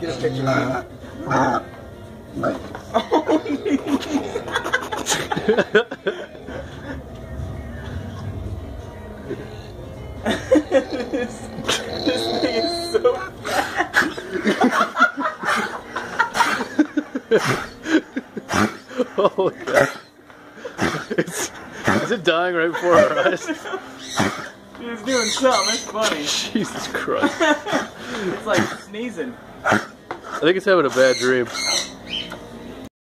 get a picture of this thing is so fat. Oh god. Is it dying right before our eyes? It's doing something, it's funny. Jesus Christ. It's like sneezing. I think it's having a bad dream.